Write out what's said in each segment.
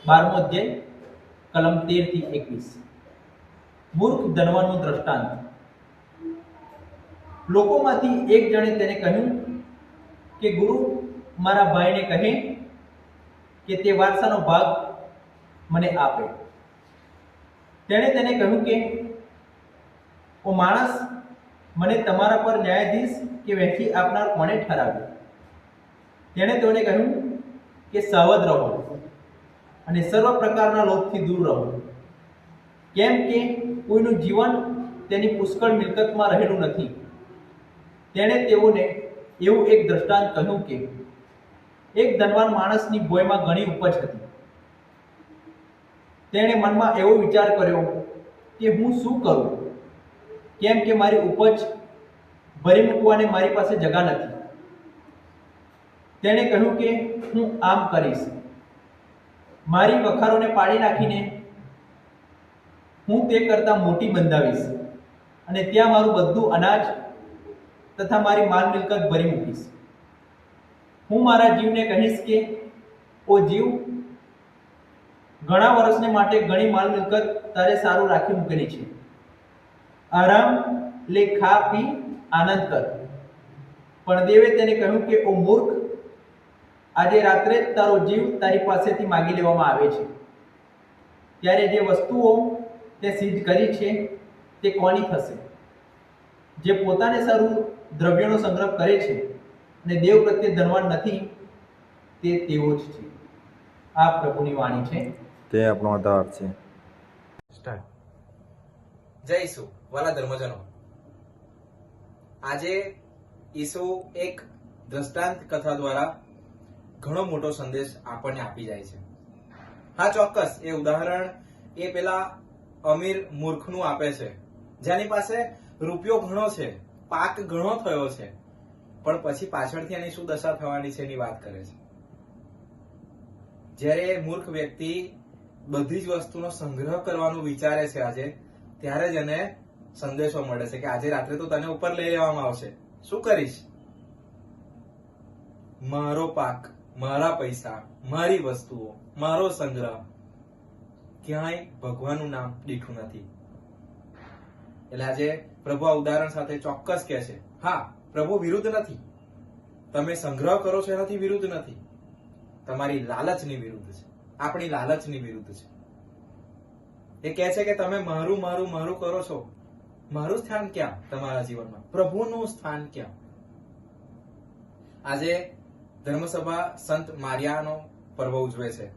12મો અધ્યાય કલમ 13 થી 21। મૂર્ખ ધનવાનનું દ્રષ્ટાંત। લોકોમાંથી એક જણે તેને કહ્યું કે ગુરુ મારા ભાઈને કહે કે તે વારસાનો ભાગ મને આપે। તેણે તેને કહ્યું કે ઓ માણસ, મને તમારા પર ન્યાયાધીશ કે વહેંચી આપનાર કોણે ઠરાવ્યું? તેણે તેઓને કહ્યું કે સાવધ રહો અને સર્વ પ્રકારના લોભથી દૂર રહો, કેમ કે કોઈનું જીવન તેની પુષ્કળ મિલકતમાં રહેલું નથી। તેણે તેઓને એવું એક દ્રષ્ટાંત કહ્યું કે એક ધનવાન માણસની ભોયમાં ઘણી ઉપજ હતી। તેણે મનમાં એવો વિચાર કર્યો કે હું શું કરું, કેમ કે મારી ઉપજ ભરી મૂકવાને મારી પાસે જગા નથી। તેણે કહ્યું કે હું આમ કરીશ, મારી વખારોને પાડી નાખીને હું તે કરતાં મોટી બંધાવીશ અને ત્યાં મારું બધું અનાજ તથા મારી માલ મિલકત ભરી મૂકીશ। હું મારા જીવને કહીશ કે ઓ જીવ, ઘણા વર્ષને માટે ઘણી માલ મિલકત તારે સારું રાખી મૂકેલી છે। આરામ લે, ખા પી આનંદ કર। પણ દેવે તેને કહ્યું કે ઓ મૂર્ખ, આજે રાત્રે જ તારો જીવ તારી પાસેથી માગી લેવામાં આવે છે। ત્યારે જે વસ્તુઓ તે સિદ્ધ કરી છે તે કોની થશે? જે પોતાને સારું દ્રવ્યનો સંગ્રહ કરે છે અને દેવ પ્રત્યે ધનવાન નથી, તે તેવો જ છે। આ પ્રભુની વાણી છે, તે આપણો આધાર છે। જય ઈસુ। વાલા ધર્મજનો, આજે ઈસુ એક દ્રષ્ટાંત કથા દ્વારા ઘણો મોટો સંદેશ આપણને આપી જાય છે। હા, ચોક્કસ એ ઉદાહરણ એ પેલા અમીર મૂર્ખનું આપે છે, જેની પાસે રૂપિયો ઘણો છે, પાક ઘણો થયો છે, પણ પછી પાછળથી એની શું દશા થવાની છે એની વાત કરે છે। જ્યારે મૂર્ખ વ્યક્તિ બધી જ વસ્તુનો સંગ્રહ કરવાનું વિચારે છે આજે, ત્યારે જ એને સંદેશો મળે છે કે આજે રાત્રે તો તને ઉપર લઈ લેવામાં આવશે। શું કરીશ? મારો પાક, મારા પૈસા, મારી વસ્તુઓ, મારો સંગ્રહ, ક્યાંય ભગવાનનું નામ દીઠું નથી। એટલે આજે પ્રભુ આ ઉદાહરણ સાથે ચોક્કસ કહે છે, હા, પ્રભુ વિરુદ્ધ નથી, તમે સંગ્રહ કરો છો એનાથી વિરુદ્ધ નથી, તમારી લાલચની વિરુદ્ધ છે, આપણી લાલચની વિરુદ્ધ છે। એ કહે છે કે તમે મારું મારું મારું કરો છો, મારું સ્થાન ક્યાં તમારા જીવનમાં? પ્રભુનું સ્થાન ક્યાં? આજે ધર્મસભા સંત મારિયાનો પર્વ ઉજવે છે।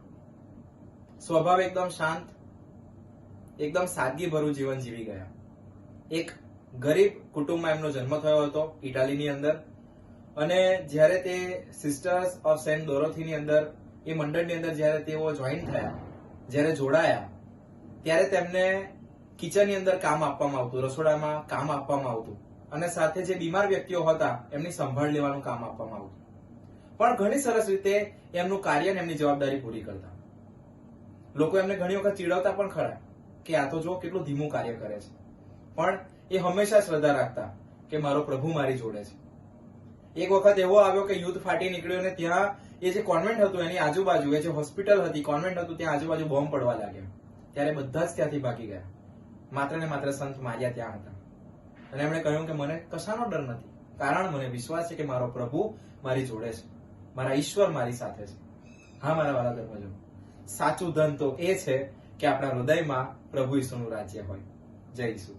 સ્વભાવ એકદમ શાંત, એકદમ સાદગીભર્યું જીવન જીવી ગયા। એક ગરીબ કુટુંબમાં એમનો જન્મ થયો હતો ઇટાલીની અંદર, અને જ્યારે તે સિસ્ટર્સ ઓફ સેન્ટ ડોરોથીની અંદર, એ મંડળની અંદર જ્યારે તેઓ જોઈન થયા, જ્યારે જોડાયા, ત્યારે તેમને કિચનની અંદર કામ આપવામાં આવતું, રસોડામાં કામ આપવામાં આવતું, અને સાથે જે બીમાર વ્યક્તિઓ હતા એમની સંભાળ લેવાનું કામ આપવામાં આવતું। પણ ઘણી સરસ રીતે એમનું કાર્ય અને એમની જવાબદારી પૂરી કરતા। લોકો એમને ઘણી વખત ચીડવતા પણ ખરા કે આ તો જો કેટલું ધીમું કાર્ય કરે છે, પણ એ હંમેશા શ્રદ્ધા રાખતા કે મારો પ્રભુ મારી જોડે છે। એક વખત એવો આવ્યો કે યુદ્ધ ફાટી નીકળ્યો અને ત્યાં એ જે કોન્વેન્ટ હતું એની આજુબાજુ, એ જે હોસ્પિટલ હતી, કોન્વેન્ટ હતું, ત્યાં આજુબાજુ બોમ્બ પડવા લાગ્યા। ત્યારે બધા જ ત્યાંથી ભાગી ગયા, માત્ર ને માત્ર સંત મારિયા ત્યાં હતા, અને એમણે કહ્યું કે મને કશાનો ડર નથી, કારણ મને વિશ્વાસ છે કે મારો પ્રભુ મારી જોડે છે, મારા ઈશ્વર મારી સાથે છે। હા મારા વાલા ધર્મજનો, સાચું ધન તો એ છે કે આપણા હૃદયમાં પ્રભુ ઈસુનું રાજ્ય હોય। જય ઈસુ।